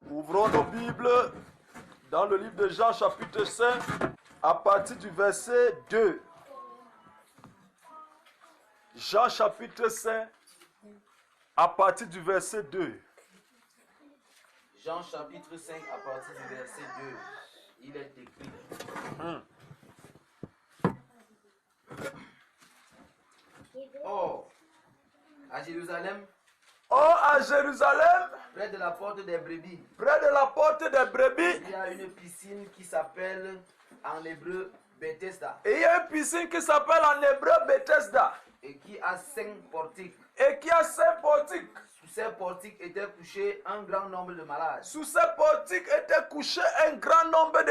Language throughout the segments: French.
Ouvrons nos Bibles dans le livre de Jean chapitre 5 à partir du verset 2. Jean chapitre 5 à partir du verset 2. Jean chapitre 5 à partir du verset 2. Il est écrit. Or, à Jérusalem, près de la porte des brebis, il y a une piscine qui s'appelle en hébreu Bethesda. Et il y a une piscine qui s'appelle en hébreu Bethesda. Et qui a 5 portiques. Sous ces portiques était couché un grand nombre de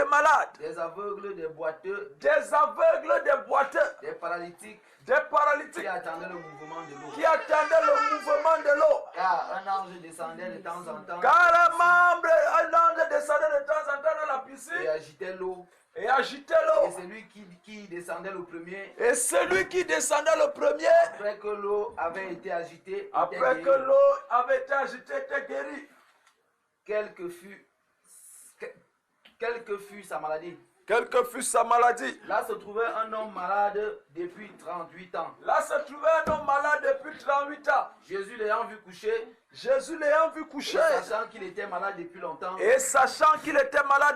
malades. Des aveugles, des boiteux, des paralytiques, qui attendaient le mouvement de l'eau. Car un ange descendait de temps en temps. Dans la piscine. Et agitait l'eau. Et celui qui descendait le premier. Après que l'eau avait été agitée. Était guéri. Quelle que fût sa maladie. Là se trouvait un homme malade depuis 38 ans. Jésus l'ayant vu coucher. Et sachant qu'il était malade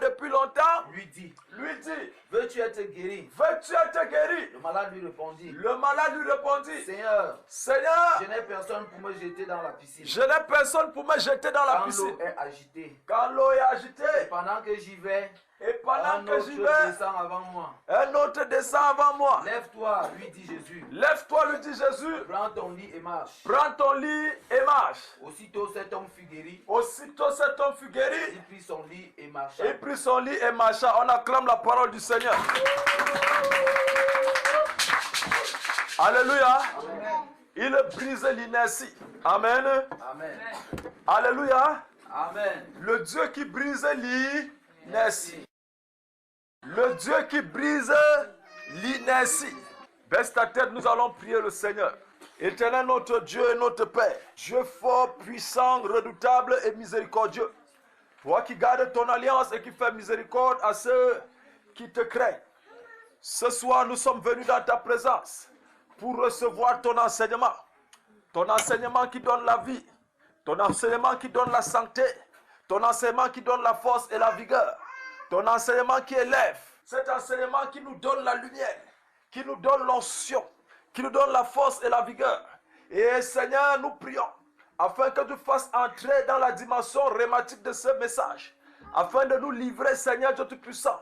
depuis longtemps. Lui dit. Veux-tu être guéri? Le malade lui répondit. Seigneur, je n'ai personne pour me jeter dans la piscine. Quand l'eau est agitée. Et pendant que j'y vais. Un autre descend avant moi. Lève-toi, lui dit Jésus. Prends ton lit et marche. Aussitôt cet homme fut guéri. Il prit son lit et marcha. On acclame la parole du Seigneur. Alléluia. Amen. Il brise l'inertie. Amen. Amen. Alléluia. Amen. Le Dieu qui brise l'inertie. Le Dieu qui brise l'inertie. Baisse ta tête, nous allons prier le Seigneur. Éternel notre Dieu et notre Père, Dieu fort, puissant, redoutable et miséricordieux. Toi qui gardes ton alliance et qui fais miséricorde à ceux qui te craignent. Ce soir, nous sommes venus dans ta présence pour recevoir ton enseignement. Ton enseignement qui donne la vie. Ton enseignement qui donne la santé. Ton enseignement qui donne la force et la vigueur. Ton enseignement qui élève, cet enseignement qui nous donne la lumière, qui nous donne l'onction, qui nous donne la force et la vigueur. Et Seigneur, nous prions, afin que tu fasses entrer dans la dimension rématique de ce message, afin de nous livrer, Seigneur Dieu Tout-Puissant,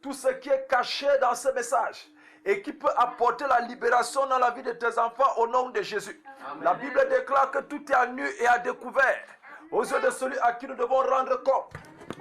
tout ce qui est caché dans ce message, et qui peut apporter la libération dans la vie de tes enfants au nom de Jésus. Amen. La Bible déclare que tout est à nu et à découvert, aux yeux de celui à qui nous devons rendre compte.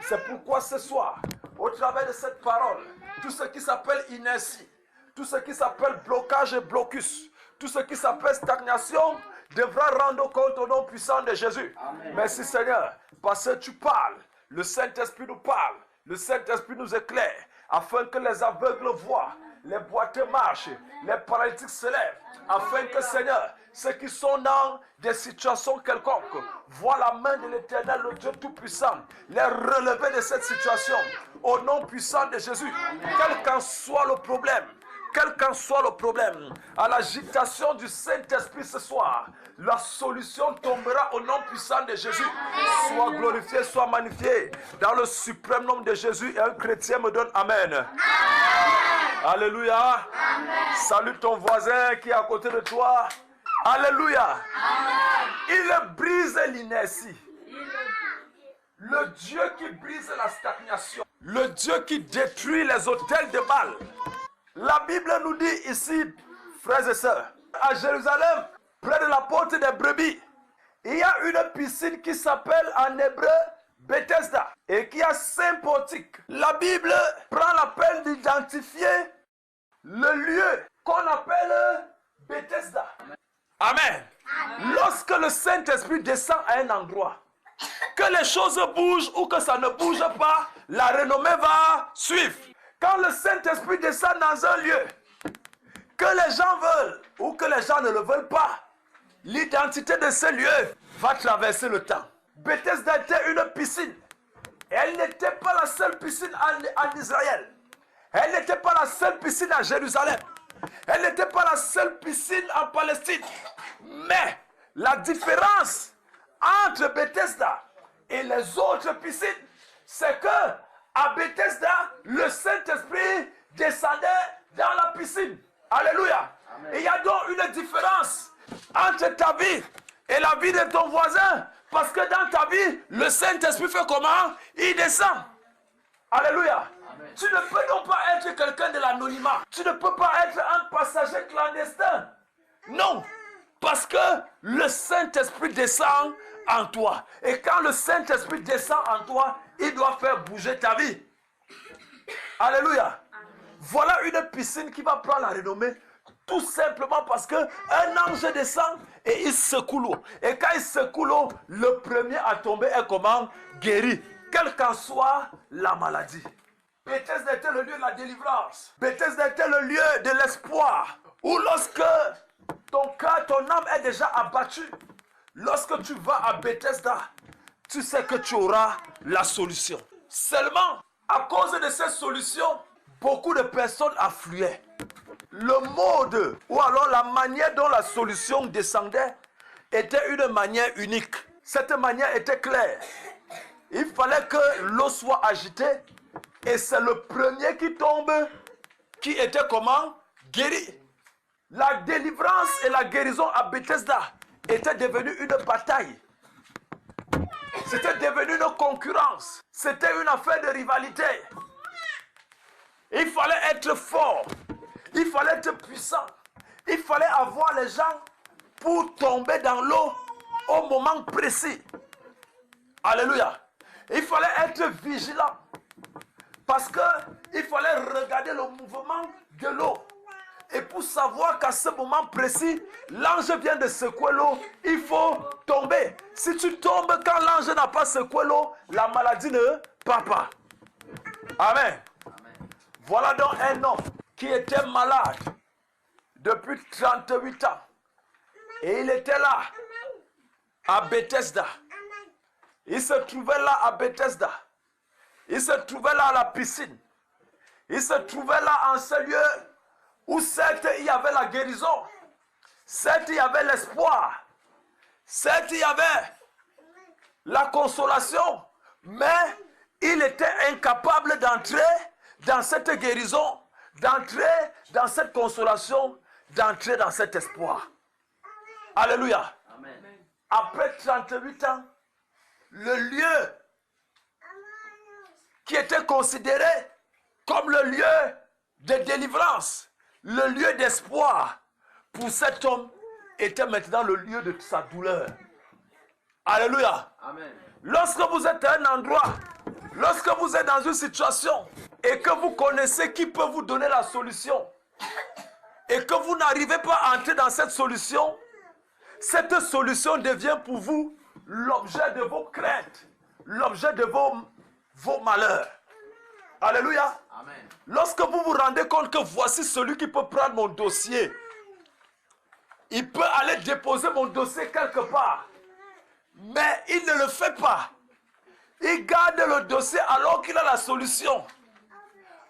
C'est pourquoi ce soir, au travers de cette parole, tout ce qui s'appelle inertie, tout ce qui s'appelle blocage et blocus, tout ce qui s'appelle stagnation, devra rendre compte au nom puissant de Jésus. Amen. Merci Seigneur, parce que tu parles, le Saint-Esprit nous parle, le Saint-Esprit nous éclaire, afin que les aveugles voient, les boiteux marchent, les paralytiques se lèvent, afin que Seigneur, ceux qui sont dans des situations quelconques voient la main de l'Éternel, le Dieu Tout-Puissant, les relever de cette situation, au nom puissant de Jésus. Quel qu'en soit le problème, à l'agitation du Saint-Esprit ce soir, la solution tombera au nom puissant de Jésus. Sois glorifié, sois magnifié dans le suprême nom de Jésus. Et un chrétien me donne Amen. Amen. Alléluia. Amen. Salue ton voisin qui est à côté de toi. Alléluia. Amen. Il brise l'inertie. Le Dieu qui brise la stagnation. Le Dieu qui détruit les autels de Baal. La Bible nous dit ici, frères et sœurs, à Jérusalem, près de la porte des brebis, il y a une piscine qui s'appelle en hébreu Bethesda et qui a 5 portiques. La Bible prend la peine d'identifier le lieu qu'on appelle Bethesda. Amen. Amen. Lorsque le Saint-Esprit descend à un endroit, que les choses bougent ou que ça ne bouge pas, la renommée va suivre. Quand le Saint-Esprit descend dans un lieu, que les gens veulent ou que les gens ne le veulent pas, l'identité de ce lieu va traverser le temps. Bethesda était une piscine piscine en Israël. Elle n'était pas la seule piscine à Jérusalem. Elle n'était pas la seule piscine en Palestine. Mais la différence entre Bethesda et les autres piscines, c'est que à Bethesda, le Saint-Esprit descendait dans la piscine. Alléluia. Amen. Il y a donc une différence entre ta vie et la vie de ton voisin. Parce que dans ta vie, le Saint-Esprit fait comment? Il descend. Alléluia. Amen. Tu ne peux donc pas être quelqu'un de l'anonymat. Tu ne peux pas être un passager clandestin. Non. Parce que le Saint-Esprit descend en toi. Et quand le Saint-Esprit descend en toi, il doit faire bouger ta vie. Alléluia. Voilà une piscine qui va prendre la renommée. Tout simplement parce qu'un ange descend et il secoue l'eau. Et quand il secoue l'eau, le premier à tomber est comment? Guéri. Quelle qu'en soit la maladie. Bethesda était le lieu de la délivrance. Bethesda était le lieu de l'espoir. Où lorsque ton cœur, ton âme est déjà abattue, lorsque tu vas à Bethesda, tu sais que tu auras la solution. Seulement, à cause de cette solution, beaucoup de personnes affluaient. Le mode ou alors la manière dont la solution descendait était une manière unique. Cette manière était claire. Il fallait que l'eau soit agitée et c'est le premier qui tombe qui était comment? Guéri. La délivrance et la guérison à Bethesda était devenue une bataille. C'était devenu une concurrence. C'était une affaire de rivalité. Il fallait être fort. Il fallait être puissant. Il fallait avoir les gens pour tomber dans l'eau au moment précis. Alléluia. Il fallait être vigilant. Parce qu'il fallait regarder le mouvement de l'eau. Et pour savoir qu'à ce moment précis, l'ange vient de secouer l'eau, il faut tomber. Si tu tombes quand l'ange n'a pas secoué l'eau, la maladie ne part pas. Amen. Voilà donc un homme qui était malade depuis 38 ans. Et il était là, à Bethesda. Il se trouvait là à Bethesda. Il se trouvait là à la piscine. Il se trouvait là en ce lieu où certes il y avait la guérison. Certes il y avait l'espoir. Certes il y avait la consolation. Mais il était incapable d'entrer dans cette guérison, d'entrer dans cette consolation, d'entrer dans cet espoir. Alléluia. Amen. Après 38 ans, le lieu qui était considéré comme le lieu de délivrance, le lieu d'espoir pour cet homme était maintenant le lieu de sa douleur. Alléluia. Amen. Lorsque vous êtes à un endroit, lorsque vous êtes dans une situation et que vous connaissez qui peut vous donner la solution et que vous n'arrivez pas à entrer dans cette solution devient pour vous l'objet de vos craintes, l'objet de vos malheurs. Alléluia. Amen. Lorsque vous vous rendez compte que voici celui qui peut prendre mon dossier, il peut aller déposer mon dossier quelque part, mais il ne le fait pas. Il garde le dossier alors qu'il a la solution.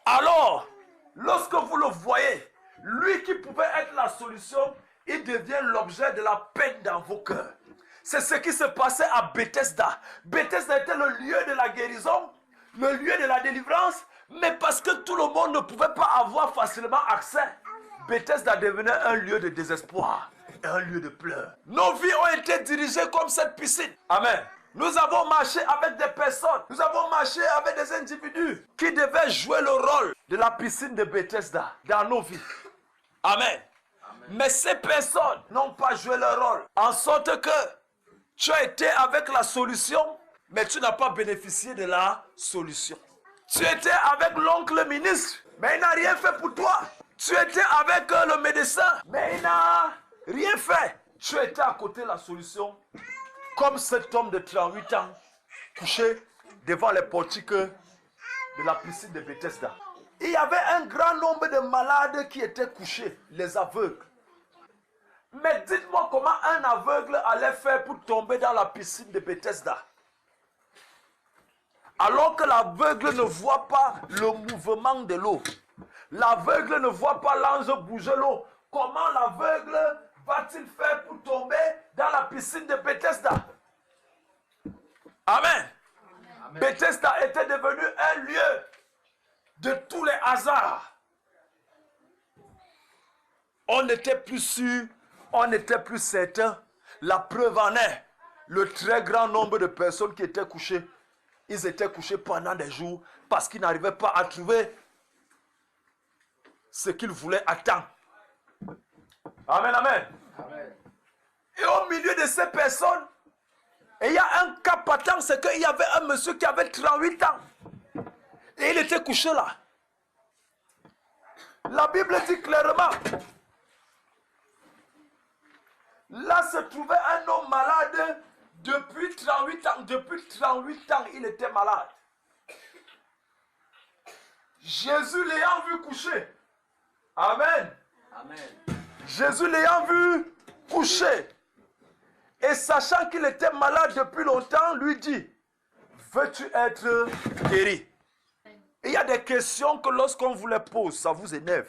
Alors, lorsque vous le voyez, lui qui pouvait être la solution, il devient l'objet de la peine dans vos cœurs. C'est ce qui se passait à Bethesda. Bethesda était le lieu de la guérison, le lieu de la délivrance, mais parce que tout le monde ne pouvait pas avoir facilement accès, Bethesda devenait un lieu de désespoir et un lieu de pleurs. Nos vies ont été dirigées comme cette piscine. Amen. Nous avons marché avec des personnes, nous avons marché avec des individus qui devaient jouer le rôle de la piscine de Bethesda dans nos vies. Amen. Mais ces personnes n'ont pas joué leur rôle. En sorte que tu as été avec la solution, mais tu n'as pas bénéficié de la solution. Tu étais avec l'oncle ministre, mais il n'a rien fait pour toi. Tu étais avec le médecin, mais il n'a rien fait. Tu étais à côté de la solution, comme cet homme de 38 ans, couché devant les portiques de la piscine de Bethesda. Il y avait un grand nombre de malades qui étaient couchés, les aveugles. Mais dites-moi comment un aveugle allait faire pour tomber dans la piscine de Bethesda. Alors que l'aveugle ne voit pas le mouvement de l'eau. L'aveugle ne voit pas l'ange bouger l'eau. Comment l'aveugle va-t-il faire pour tomber dans la piscine de Bethesda? Amen. Amen. Bethesda était devenu un lieu de tous les hasards. On n'était plus sûr, on n'était plus certain. La preuve en est, le très grand nombre de personnes qui étaient couchées, ils étaient couchés pendant des jours parce qu'ils n'arrivaient pas à trouver ce qu'ils voulaient attendre. Amen, amen. Amen. Et au milieu de ces personnes, il y a un cas patent, c'est qu'il y avait un monsieur qui avait 38 ans. Et il était couché là. La Bible dit clairement, là se trouvait un homme malade depuis 38 ans. Depuis 38 ans, il était malade. Jésus l'ayant vu coucher. Amen. Amen. Jésus l'ayant vu coucher. Et sachant qu'il était malade depuis longtemps, lui dit, veux-tu être guéri? Il y a des questions que lorsqu'on vous les pose, ça vous énerve.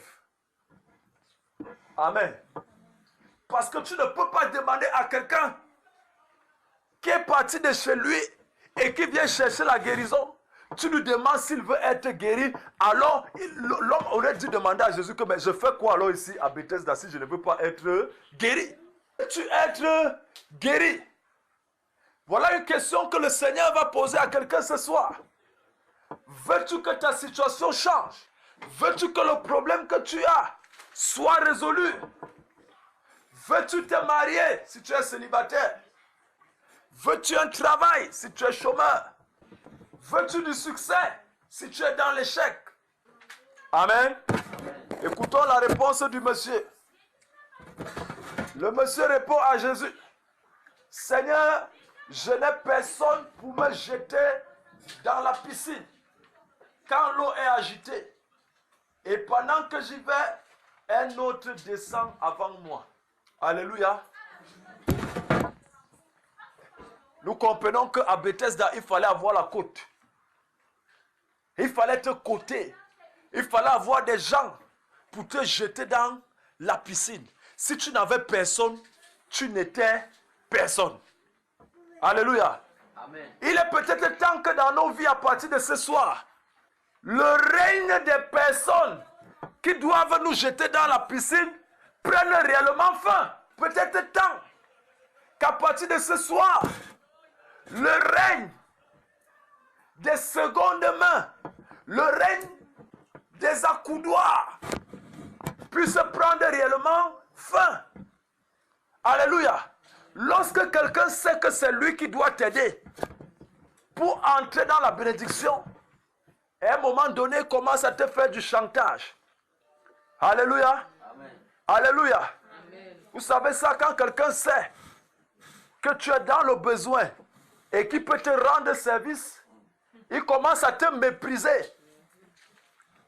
Amen. Parce que tu ne peux pas demander à quelqu'un qui est parti de chez lui et qui vient chercher la guérison. Tu lui demandes s'il veut être guéri. Alors, l'homme aurait dû demander à Jésus que mais je fais quoi alors ici à Bethesda si je ne veux pas être guéri? Veux-tu être guéri? Voilà une question que le Seigneur va poser à quelqu'un ce soir. Veux-tu que ta situation change? Veux-tu que le problème que tu as soit résolu? Veux-tu te marier si tu es célibataire? Veux-tu un travail si tu es chômeur? Veux-tu du succès si tu es dans l'échec? Amen. Écoutons la réponse du monsieur. Le monsieur répond à Jésus, Seigneur, je n'ai personne pour me jeter dans la piscine quand l'eau est agitée. Et pendant que j'y vais, un autre descend avant moi. Alléluia. Nous comprenons qu'à Bethesda, il fallait avoir la côte. Il fallait te côté. Il fallait avoir des gens pour te jeter dans la piscine. Si tu n'avais personne, tu n'étais personne. Alléluia. Amen. Il est peut-être temps que dans nos vies, à partir de ce soir, le règne des personnes qui doivent nous jeter dans la piscine prenne réellement fin. Peut-être temps qu'à partir de ce soir, le règne des secondes mains, le règne des accoudoirs puisse prendre réellement fin. Alléluia. Lorsque quelqu'un sait que c'est lui qui doit t'aider pour entrer dans la bénédiction, à un moment donné, il commence à te faire du chantage. Alléluia. Amen. Alléluia. Amen. Vous savez ça, quand quelqu'un sait que tu es dans le besoin et qu'il peut te rendre service, il commence à te mépriser.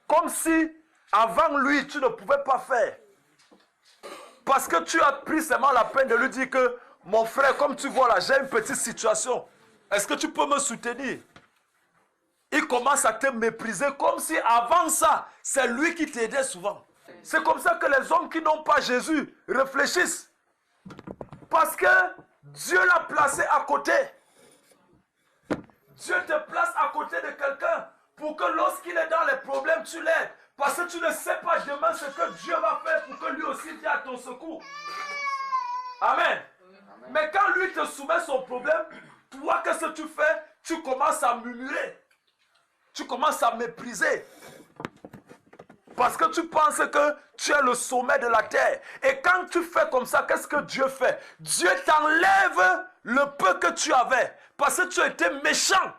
Comme si avant lui, tu ne pouvais pas faire. Parce que tu as pris seulement la peine de lui dire que mon frère, comme tu vois là, j'ai une petite situation. Est-ce que tu peux me soutenir? Il commence à te mépriser comme si avant ça, c'est lui qui t'aidait souvent. C'est comme ça que les hommes qui n'ont pas Jésus réfléchissent. Parce que Dieu l'a placé à côté. Dieu te place à côté de quelqu'un pour que lorsqu'il est dans les problèmes, tu l'aides. Parce que tu ne sais pas demain ce que Dieu va faire pour que lui aussi vienne à ton secours. Amen. Amen. Mais quand lui te soumet son problème, toi, qu'est-ce que tu fais? Tu commences à murmurer. Tu commences à mépriser. Parce que tu penses que tu es le sommet de la terre. Et quand tu fais comme ça, qu'est-ce que Dieu fait? Dieu t'enlève le peu que tu avais. Parce que tu étais méchant.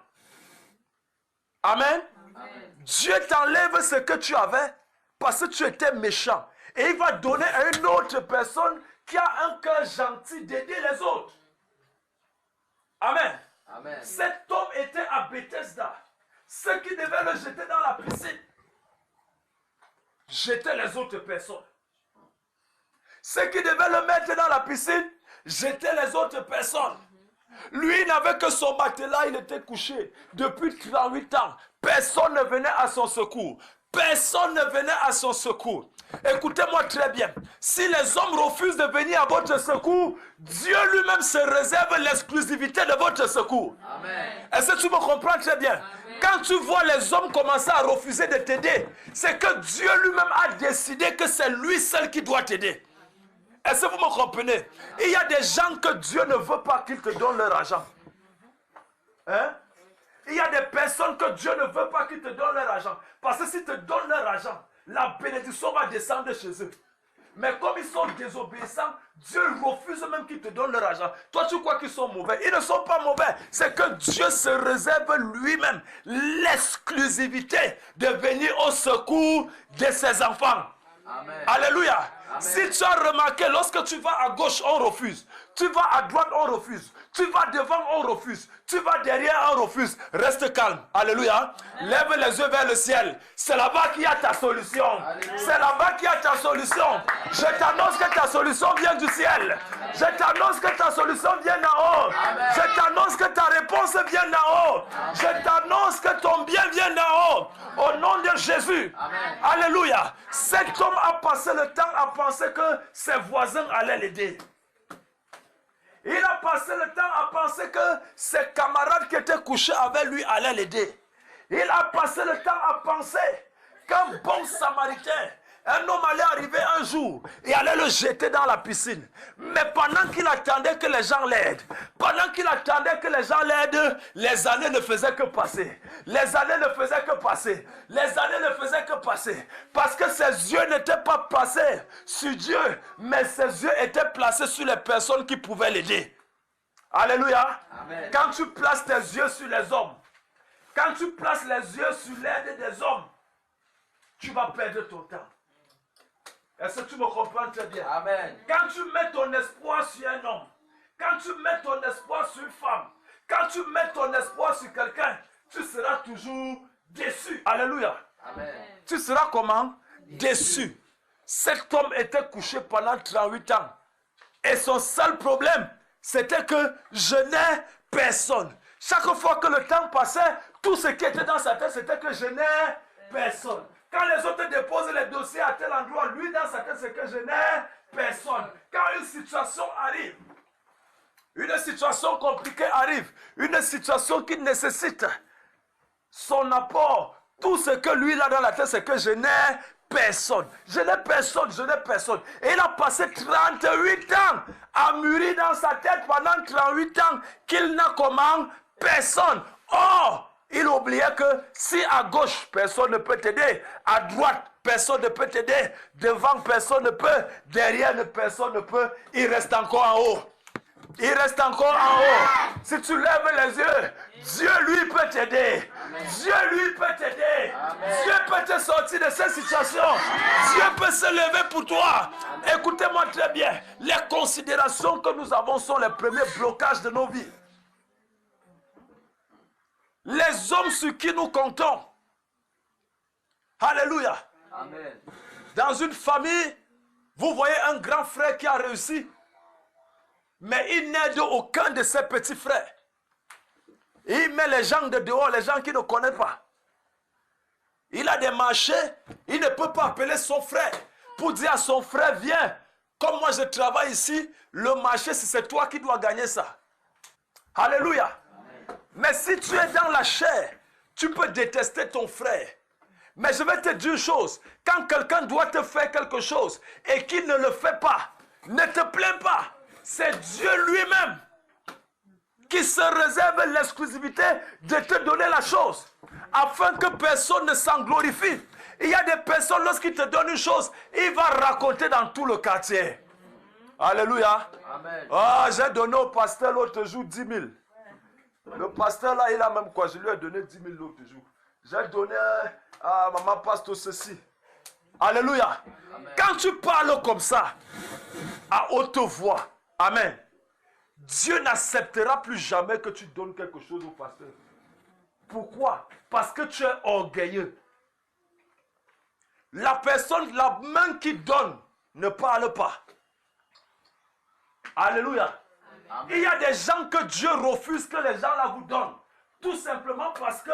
Amen. Amen. Dieu t'enlève ce que tu avais parce que tu étais méchant. Et il va donner à une autre personne qui a un cœur gentil d'aider les autres. Amen. Amen. Cet homme était à Bethesda. Ceux qui devaient le jeter dans la piscine jetaient les autres personnes. Ceux qui devaient le mettre dans la piscine jetaient les autres personnes. Lui n'avait que son matelas, il était couché depuis 38 ans. Personne ne venait à son secours. Personne ne venait à son secours. Écoutez-moi très bien. Si les hommes refusent de venir à votre secours, Dieu lui-même se réserve l'exclusivité de votre secours. Est-ce que tu me comprends très bien? Amen. Quand tu vois les hommes commencer à refuser de t'aider, c'est que Dieu lui-même a décidé que c'est lui seul qui doit t'aider. Est-ce que vous me comprenez? Il y a des gens que Dieu ne veut pas qu'ils te donnent leur argent. Hein? Il y a des personnes que Dieu ne veut pas qu'ils te donnent leur argent. Parce que s'ils te donnent leur argent, la bénédiction va descendre chez eux. Mais comme ils sont désobéissants, Dieu refuse même qu'ils te donnent leur argent. Toi, tu crois qu'ils sont mauvais. Ils ne sont pas mauvais. C'est que Dieu se réserve lui-même l'exclusivité de venir au secours de ses enfants. Amen. Alléluia. Amen. Si tu as remarqué, lorsque tu vas à gauche, on refuse. Tu vas à droite, on refuse. Tu vas devant, on refuse. Tu vas derrière, on refuse. Reste calme. Alléluia. Lève les yeux vers le ciel. C'est là-bas qu'il y a ta solution. C'est là-bas qu'il y a ta solution. Je t'annonce que ta solution vient du ciel. Je t'annonce que ta solution vient d'en haut. Je t'annonce que ta réponse vient d'en haut. Je t'annonce que ton bien vient d'en haut. Au nom de Jésus. Amen. Alléluia. Cet homme a passé le temps à penser que ses voisins allaient l'aider. Il a passé le temps à penser que ses camarades qui étaient couchés avec lui allaient l'aider. Il a passé le temps à penser qu'un bon samaritain, un homme allait arriver un jour et allait le jeter dans la piscine. Mais pendant qu'il attendait que les gens l'aident, pendant qu'il attendait que les gens l'aident, les années ne faisaient que passer. Les années ne faisaient que passer. Les années ne faisaient que passer. Parce que ses yeux n'étaient pas placés sur Dieu, mais ses yeux étaient placés sur les personnes qui pouvaient l'aider. Alléluia. Amen. Quand tu places tes yeux sur les hommes, quand tu places les yeux sur l'aide des hommes, tu vas perdre ton temps. Est-ce que tu me comprends très bien? Amen. Quand tu mets ton espoir sur un homme, quand tu mets ton espoir sur une femme, quand tu mets ton espoir sur quelqu'un, tu seras toujours déçu. Alléluia. Amen. Tu seras comment? Déçu. Cet homme était couché pendant 38 ans. Et son seul problème, c'était que je n'ai personne. Chaque fois que le temps passait, tout ce qui était dans sa tête, c'était que je n'ai personne. Quand les autres déposent les dossiers à tel endroit, lui dans sa tête, c'est que je n'ai personne. Quand une situation arrive, une situation compliquée arrive, une situation qui nécessite son apport, tout ce que lui a dans la tête, c'est que je n'ai personne. Je n'ai personne, je n'ai personne. Et il a passé 38 ans à mûrir dans sa tête pendant 38 ans qu'il n'a comment personne. Or, il oubliait que si à gauche, personne ne peut t'aider, à droite, personne ne peut t'aider, devant, personne ne peut, derrière, personne ne peut, il reste encore en haut. Il reste encore en haut. Si tu lèves les yeux, Dieu lui peut t'aider. Dieu lui peut t'aider. Dieu peut te sortir de cette situation. Dieu peut se lever pour toi. Écoutez-moi très bien. Les considérations que nous avons sont les premiers blocages de nos vies. Les hommes sur qui nous comptons. Alléluia. Amen. Dans une famille, vous voyez un grand frère qui a réussi, mais il n'aide aucun de ses petits frères. Il met les gens de dehors, les gens qui ne connaissent pas. Il a des marchés, il ne peut pas appeler son frère pour dire à son frère, viens, comme moi je travaille ici, le marché, c'est toi qui dois gagner ça. Alléluia. Mais si tu es dans la chair, tu peux détester ton frère. Mais je vais te dire une chose. Quand quelqu'un doit te faire quelque chose et qu'il ne le fait pas, ne te plains pas. C'est Dieu lui-même qui se réserve l'exclusivité de te donner la chose afin que personne ne s'en glorifie. Il y a des personnes, lorsqu'ils te donnent une chose, il va raconter dans tout le quartier. Alléluia. Amen. Ah, j'ai donné au pasteur l'autre jour 10 000. Le pasteur là, il a même quoi? Je lui ai donné 10 000 l'autre jour. J'ai donné à maman pasteur ceci. Alléluia. Amen. Quand tu parles comme ça, à haute voix, amen, Dieu n'acceptera plus jamais que tu donnes quelque chose au pasteur. Pourquoi? Parce que tu es orgueilleux. La personne, la main qui donne, ne parle pas. Alléluia. Il y a des gens que Dieu refuse que les gens là vous donnent. Tout simplement parce que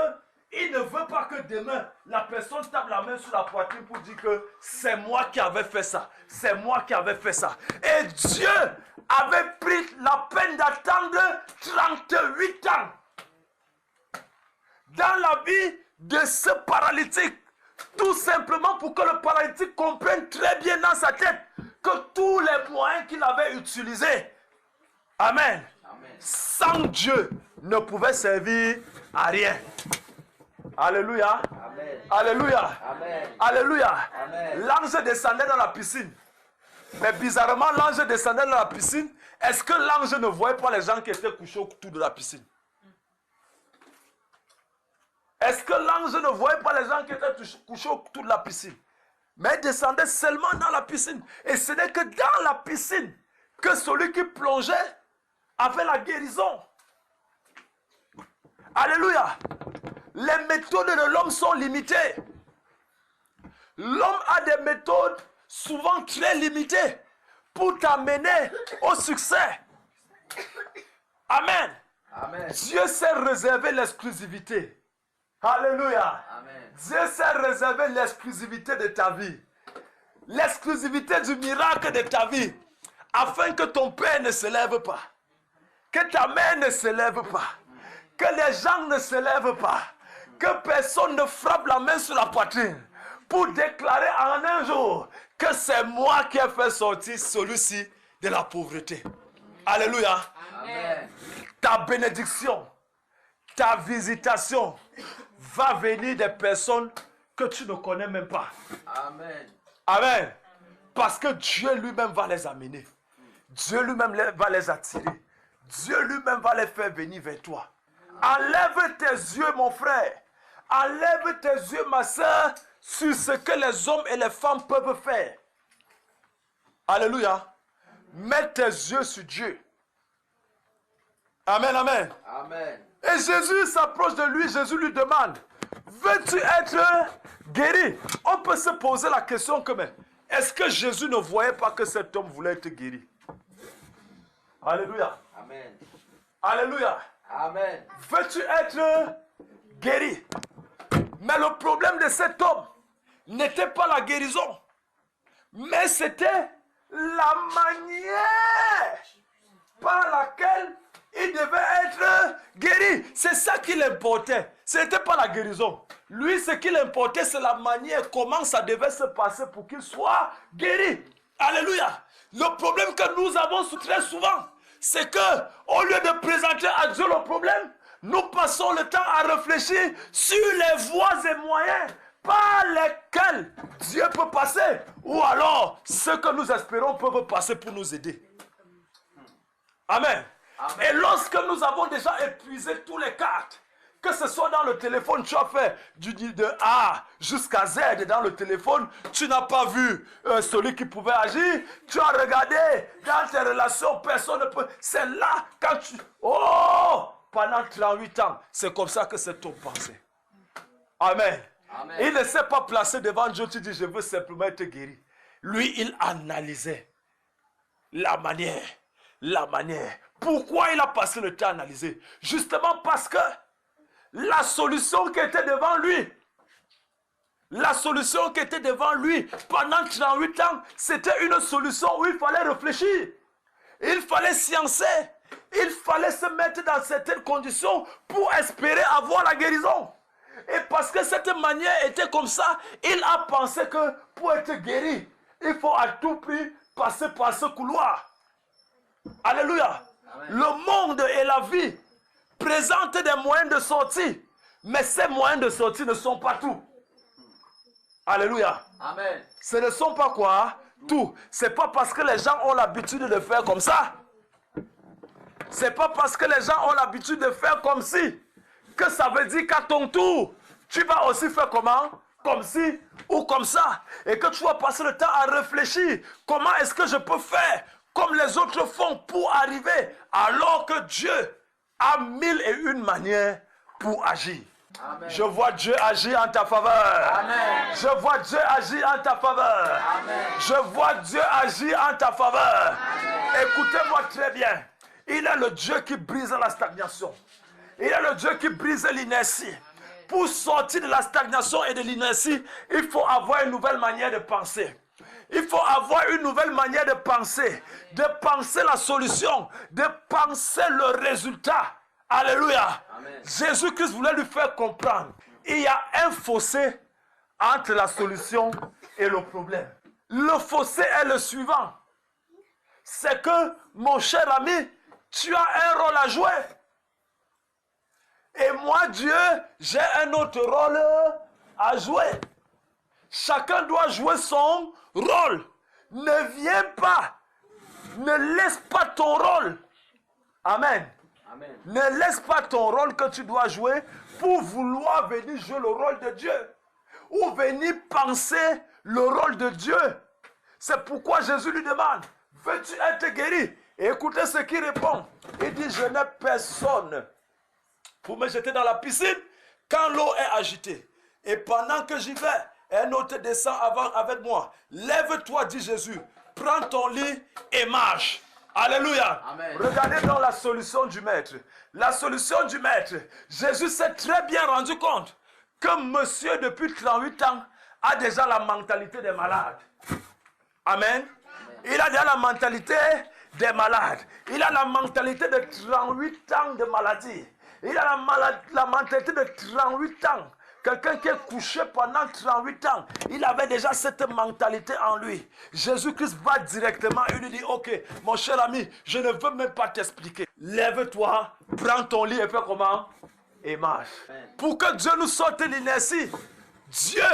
il ne veut pas que demain, la personne tape la main sur la poitrine pour dire que c'est moi qui avais fait ça. C'est moi qui avais fait ça. Et Dieu avait pris la peine d'attendre 38 ans dans la vie de ce paralytique. Tout simplement pour que le paralytique comprenne très bien dans sa tête que tous les moyens qu'il avait utilisés, amen, sans Dieu, ne pouvaient servir à rien. Alléluia. Amen. Alléluia. Amen. Alléluia. L'ange descendait dans la piscine. Mais bizarrement, l'ange descendait dans la piscine. Est-ce que l'ange ne voyait pas les gens qui étaient couchés autour de la piscine? Est-ce que l'ange ne voyait pas les gens qui étaient couchés autour de la piscine? Mais il descendait seulement dans la piscine. Et ce n'est que dans la piscine que celui qui plongeait avait la guérison. Alléluia. Les méthodes de l'homme sont limitées. L'homme a des méthodes souvent très limitées pour t'amener au succès. Amen. Amen. Dieu s'est réservé l'exclusivité. Alléluia. Amen. Dieu s'est réservé l'exclusivité de ta vie. L'exclusivité du miracle de ta vie. Afin que ton père ne se lève pas. Que ta mère ne se lève pas. Que les gens ne se lèvent pas. Que personne ne frappe la main sur la poitrine pour déclarer en un jour que c'est moi qui ai fait sortir celui-ci de la pauvreté. Alléluia. Amen. Ta bénédiction, ta visitation va venir des personnes que tu ne connais même pas. Amen. Amen. Parce que Dieu lui-même va les amener. Dieu lui-même va les attirer. Dieu lui-même va les faire venir vers toi. Enlève tes yeux, mon frère. Enlève tes yeux, ma soeur, sur ce que les hommes et les femmes peuvent faire. Alléluia. Mets tes yeux sur Dieu. Amen, amen. Amen. Et Jésus s'approche de lui. Jésus lui demande, veux-tu être guéri? On peut se poser la question comme, est-ce que Jésus ne voyait pas que cet homme voulait être guéri? Alléluia. Amen. Alléluia. Amen. Veux-tu être guéri? Mais le problème de cet homme n'était pas la guérison, mais c'était la manière par laquelle il devait être guéri. C'est ça qui l'importait. Ce n'était pas la guérison. Lui, ce qui l'importait, c'est la manière, comment ça devait se passer pour qu'il soit guéri. Alléluia. Le problème que nous avons très souvent, c'est que au lieu de présenter à Dieu le problème, nous passons le temps à réfléchir sur les voies et moyens par lesquels Dieu peut passer, ou alors ceux que nous espérons peuvent passer pour nous aider. Amen. Amen. Et lorsque nous avons déjà épuisé tous les cartes, que ce soit dans le téléphone, tu as fait de A jusqu'à Z dans le téléphone, tu n'as pas vu celui qui pouvait agir, tu as regardé dans tes relations, personne ne peut. C'est là quand tu... Oh! Pendant 38 ans, c'est comme ça que cet homme pensait. Amen. Amen. Il ne s'est pas placé devant Dieu, tu dis, je veux simplement être guéri. Lui, il analysait la manière. Pourquoi il a passé le temps à analyser? Justement parce que la solution qui était devant lui, pendant 38 ans, c'était une solution où il fallait réfléchir. Il fallait sciencer. Il fallait se mettre dans certaines conditions pour espérer avoir la guérison. Et parce que cette manière était comme ça, il a pensé que pour être guéri, il faut à tout prix passer par ce couloir. Alléluia. Amen. Le monde et la vie présentent des moyens de sortie, mais ces moyens de sortie ne sont pas tout. Alléluia. Amen. Ce ne sont pas quoi? Tout. C'est pas parce que les gens ont l'habitude de faire comme ça. C'est pas parce que les gens ont l'habitude de faire comme si que ça veut dire qu'à ton tour, tu vas aussi faire comment? Comme si ou comme ça. Et que tu vas passer le temps à réfléchir. Comment est-ce que je peux faire comme les autres font pour arriver? Alors que Dieu a 1001 manières pour agir. Amen. Je vois Dieu agir en ta faveur. Amen. Je vois Dieu agir en ta faveur. Amen. Je vois Dieu agir en ta faveur. Amen. Écoutez-moi très bien. Il est le Dieu qui brise la stagnation. Il est le Dieu qui brise l'inertie. Pour sortir de la stagnation et de l'inertie, il faut avoir une nouvelle manière de penser. Il faut avoir une nouvelle manière de penser la solution, de penser le résultat. Alléluia. Jésus-Christ voulait lui faire comprendre. Il y a un fossé entre la solution et le problème. Le fossé est le suivant. C'est que, mon cher ami, tu as un rôle à jouer. Et moi, Dieu, j'ai un autre rôle à jouer. Chacun doit jouer son rôle. Ne viens pas. Ne laisse pas ton rôle. Amen. Amen. Ne laisse pas ton rôle que tu dois jouer pour vouloir venir jouer le rôle de Dieu. Ou venir penser le rôle de Dieu. C'est pourquoi Jésus lui demande, veux-tu être guéri? Et écoutez ce qu'il répond. Il dit, je n'ai personne pour me jeter dans la piscine quand l'eau est agitée. Et pendant que j'y vais, un autre descend avec moi. Lève-toi, dit Jésus. Prends ton lit et marche. Alléluia. Amen. Regardez donc la solution du maître. La solution du maître. Jésus s'est très bien rendu compte que monsieur, depuis 38 ans, a déjà la mentalité des malades. Amen. Il a déjà la mentalité des malades. Il a la mentalité de 38 ans de maladie. Il a la mentalité de 38 ans. Quelqu'un qui est couché pendant 38 ans, il avait déjà cette mentalité en lui. Jésus-Christ va directement, il lui dit, ok, mon cher ami, je ne veux même pas t'expliquer. Lève-toi, prends ton lit et fais comment? Et marche. Pour que Dieu nous sorte l'inertie, Dieu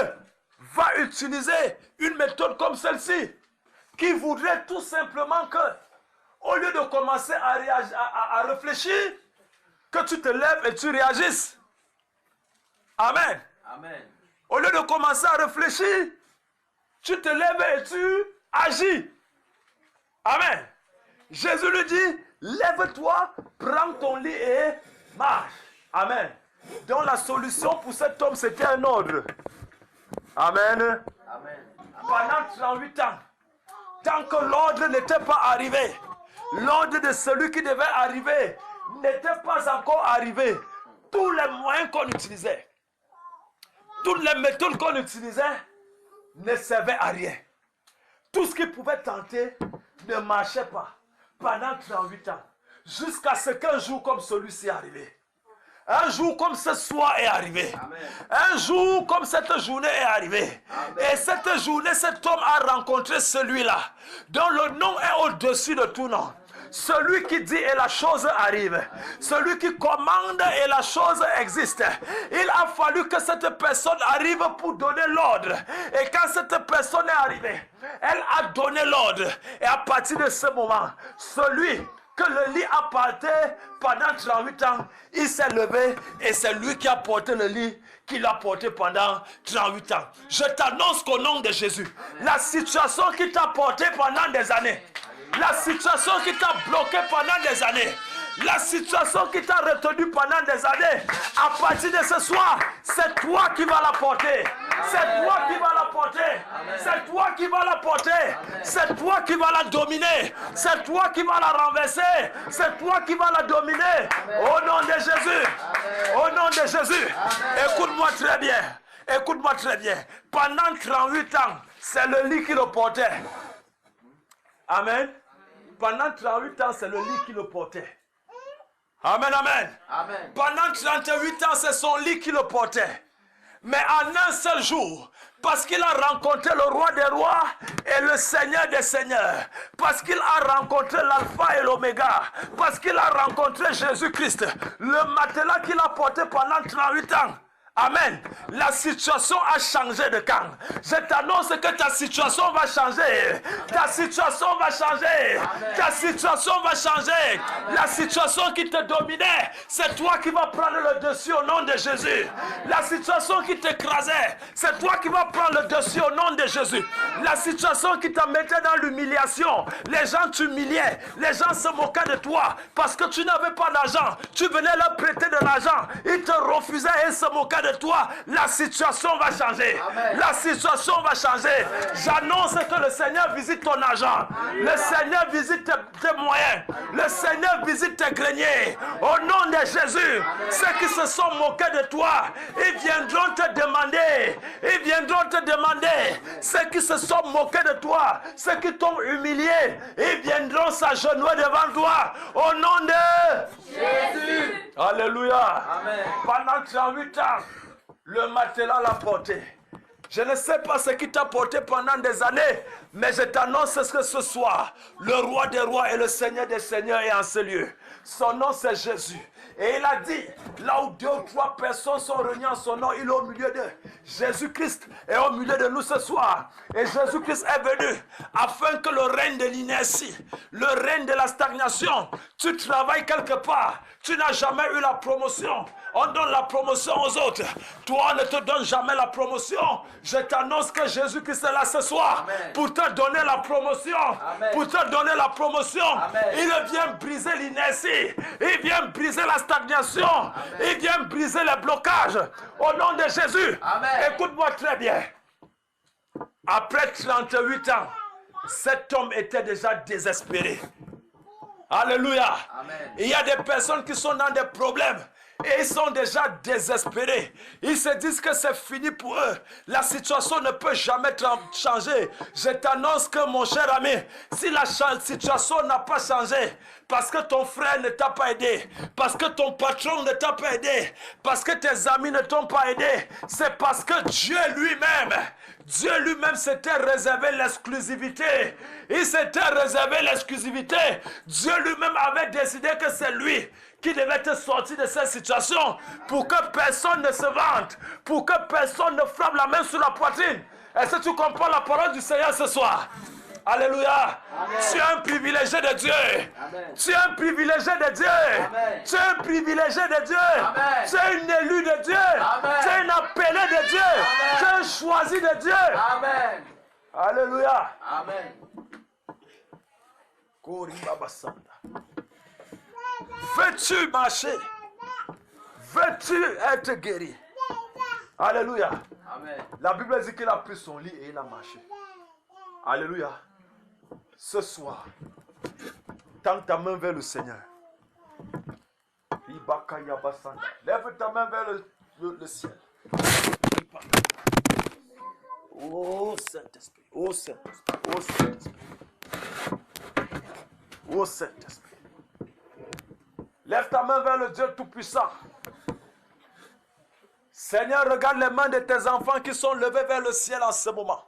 va utiliser une méthode comme celle-ci, qui voudrait tout simplement que, au lieu de commencer à réfléchir, que tu te lèves et tu réagisses. Amen. Amen. Au lieu de commencer à réfléchir, tu te lèves et tu agis. Amen. Jésus lui dit, lève-toi, prends ton lit et marche. Amen. Donc la solution pour cet homme, c'était un ordre. Amen. Amen. Pendant 38 ans, tant que l'ordre n'était pas arrivé, l'ordre de celui qui devait arriver n'était pas encore arrivé, tous les moyens qu'on utilisait, toutes les méthodes qu'on utilisait ne servaient à rien. Tout ce qui pouvait tenter ne marchait pas pendant 38 ans. Jusqu'à ce qu'un jour comme celui-ci est arrivé. Un jour comme ce soir est arrivé. Amen. Un jour comme cette journée est arrivée. Amen. Et cette journée, cet homme a rencontré celui-là, dont le nom est au-dessus de tout nom. Celui qui dit et la chose arrive. Celui qui commande et la chose existe. Il a fallu que cette personne arrive pour donner l'ordre. Et quand cette personne est arrivée, elle a donné l'ordre. Et à partir de ce moment, celui que le lit a porté pendant 38 ans, il s'est levé et c'est lui qui a porté le lit qu'il a porté pendant 38 ans. Je t'annonce qu'au nom de Jésus, la situation qui t'a porté pendant des années, la situation qui t'a bloqué pendant des années, la situation qui t'a retenu pendant des années, à partir de ce soir, c'est toi qui vas la porter. C'est toi qui vas la porter. C'est toi qui vas la porter. C'est toi qui vas la dominer. C'est toi qui vas la renverser. C'est toi qui vas la dominer. Au nom de Jésus. Au nom de Jésus. Écoute-moi très bien. Écoute-moi très bien. Pendant 38 ans, c'est le lit qui le portait. Amen. Pendant 38 ans, c'est le lit qui le portait. Amen, amen. Amen. Pendant 38 ans, c'est son lit qui le portait. Mais en un seul jour, parce qu'il a rencontré le roi des rois et le seigneur des seigneurs, parce qu'il a rencontré l'alpha et l'oméga, parce qu'il a rencontré Jésus-Christ, le matelas qu'il a porté pendant 38 ans, amen, la situation a changé de camp. Je t'annonce que ta situation va changer. Ta situation va changer. Ta situation va changer. La situation qui te dominait, c'est toi qui vas prendre le dessus au nom de Jésus. La situation qui t'écrasait, c'est toi qui vas prendre le dessus au nom de Jésus. La situation qui te mettait dans l'humiliation, les gens t'humiliaient, les gens se moquaient de toi parce que tu n'avais pas d'argent. Tu venais leur prêter de l'argent, ils te refusaient et se moquaient de toi, la situation va changer. Amen. La situation va changer. J'annonce que le Seigneur visite ton argent. Le Seigneur visite tes moyens. Le Seigneur visite tes greniers. Au nom de Jésus, ceux qui se sont moqués de toi, ils viendront te demander. Ils viendront te demander. Ceux qui se sont moqués de toi, ceux qui t'ont humilié, ils viendront s'agenouiller devant toi. Au nom de Jésus. Alléluia. Amen. Pendant 38 ans, le matelas l'a porté. Je ne sais pas ce qui t'a porté pendant des années, mais je t'annonce que ce soir, le roi des rois et le Seigneur des seigneurs est en ce lieu. Son nom c'est Jésus. Et il a dit, là où 2 ou 3 personnes sont réunies en son nom, il est au milieu d'eux. Jésus-Christ est au milieu de nous ce soir. Et Jésus-Christ est venu afin que le règne de l'inertie, le règne de la stagnation, tu travailles quelque part, tu n'as jamais eu la promotion. On donne la promotion aux autres. Toi, on ne te donne jamais la promotion. Je t'annonce que Jésus-Christ est là ce soir. Amen. Pour te donner la promotion. Amen. Pour te donner la promotion. Amen. Il vient briser l'inertie. Il vient briser la stagnation. Amen. Il vient briser les blocages. Au nom de Jésus. Écoute-moi très bien. Après 38 ans, cet homme était déjà désespéré. Alléluia. Amen. Il y a des personnes qui sont dans des problèmes. Et ils sont déjà désespérés. Ils se disent que c'est fini pour eux. La situation ne peut jamais changer. Je t'annonce que mon cher ami, si la situation n'a pas changé, parce que ton frère ne t'a pas aidé, parce que ton patron ne t'a pas aidé, parce que tes amis ne t'ont pas aidé, c'est parce que Dieu lui-même s'était réservé l'exclusivité. Il s'était réservé l'exclusivité. Dieu lui-même avait décidé que c'est lui qui devait te sortir de cette situation pour que personne ne se vante, pour que personne ne frappe la main sur la poitrine. Est-ce que tu comprends la parole du Seigneur ce soir? Alléluia. Amen. Tu es un privilégié de Dieu. Amen. Tu es un privilégié de Dieu. Amen. Tu es un privilégié de Dieu. Amen. Tu es une élue de Dieu. Amen. Tu es une appelée de Dieu. Amen. Tu es un choisi de Dieu. Amen. Alléluia. Amen. Veux-tu marcher? Veux-tu être guéri? Alléluia. Amen. La Bible dit qu'il a pris son lit et il a marché. Alléluia. Ce soir, tends ta main vers le Seigneur. Lève ta main vers le ciel. Oh Saint-Esprit, oh Saint-Esprit, oh Saint-Esprit, oh Saint-Esprit. Lève ta main vers le Dieu Tout-Puissant. Seigneur, regarde les mains de tes enfants qui sont levés vers le ciel en ce moment.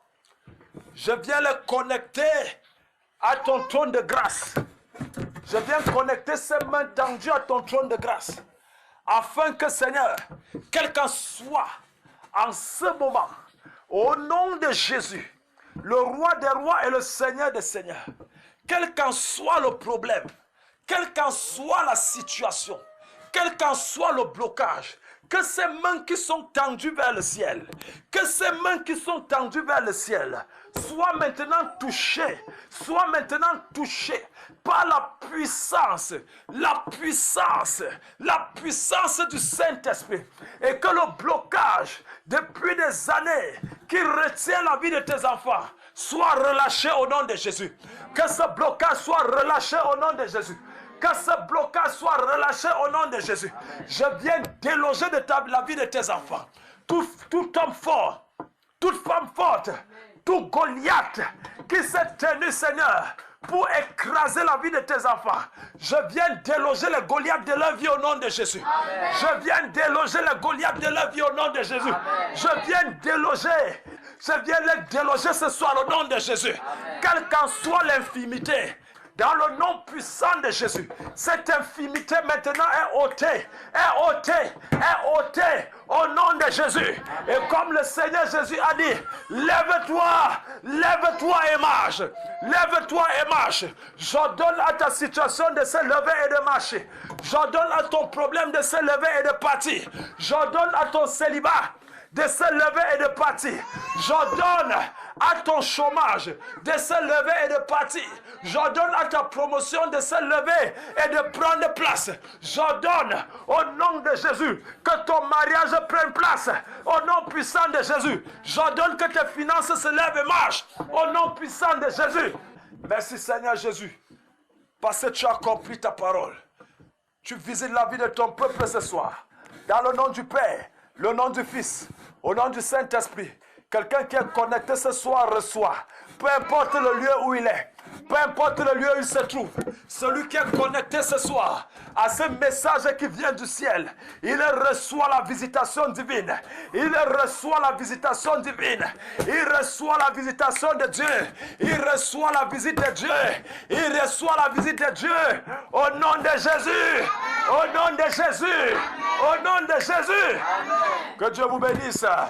Je viens les connecter à ton trône de grâce. Je viens connecter ces mains tendues à ton trône de grâce. Afin que, Seigneur, quel qu'en soit en ce moment, au nom de Jésus, le roi des rois et le Seigneur des seigneurs, quel qu'en soit le problème, quelle qu'en soit la situation, quel qu'en soit le blocage, que ces mains qui sont tendues vers le ciel, que ces mains qui sont tendues vers le ciel, soient maintenant touchées par la puissance du Saint-Esprit. Et que le blocage depuis des années qui retient la vie de tes enfants soit relâché au nom de Jésus. Que ce blocage soit relâché au nom de Jésus. Que ce blocage soit relâché au nom de Jésus. Amen. Je viens déloger de la vie de tes enfants. Tout homme fort, toute femme forte, tout Goliath qui s'est tenu, Seigneur, pour écraser la vie de tes enfants. Je viens déloger les Goliaths de leur vie au nom de Jésus. Amen. Je viens déloger les Goliaths de leur vie au nom de Jésus. Amen. Je viens les déloger ce soir au nom de Jésus. Amen. Quelle qu'en soit l'infimité, dans le nom puissant de Jésus, cette infimité maintenant est ôtée au nom de Jésus. Amen. Et comme le Seigneur Jésus a dit, lève-toi et marche. Lève-toi et marche. J'ordonne à ta situation de se lever et de marcher. J'ordonne à ton problème de se lever et de partir. J'ordonne à ton célibat de se lever et de partir. J'ordonne à ton chômage de se lever et de partir. J'ordonne à ta promotion de se lever et de prendre place. J'ordonne au nom de Jésus que ton mariage prenne place. Au nom puissant de Jésus. J'ordonne que tes finances se lèvent et marchent. Au nom puissant de Jésus. Merci Seigneur Jésus. Parce que tu as accompli ta parole. Tu visites la vie de ton peuple ce soir. Dans le nom du Père, le nom du Fils, au nom du Saint-Esprit. Quelqu'un qui est connecté ce soir reçoit. Peu importe le lieu où il est. Peu importe le lieu où il se trouve. Celui qui est connecté ce soir à ce message qui vient du ciel. Il reçoit la visitation divine. Il reçoit la visitation divine. Il reçoit la visitation de Dieu. Il reçoit la visite de Dieu. Il reçoit la visite de Dieu. Au nom de Jésus. Au nom de Jésus. Au nom de Jésus. Que Dieu vous bénisse.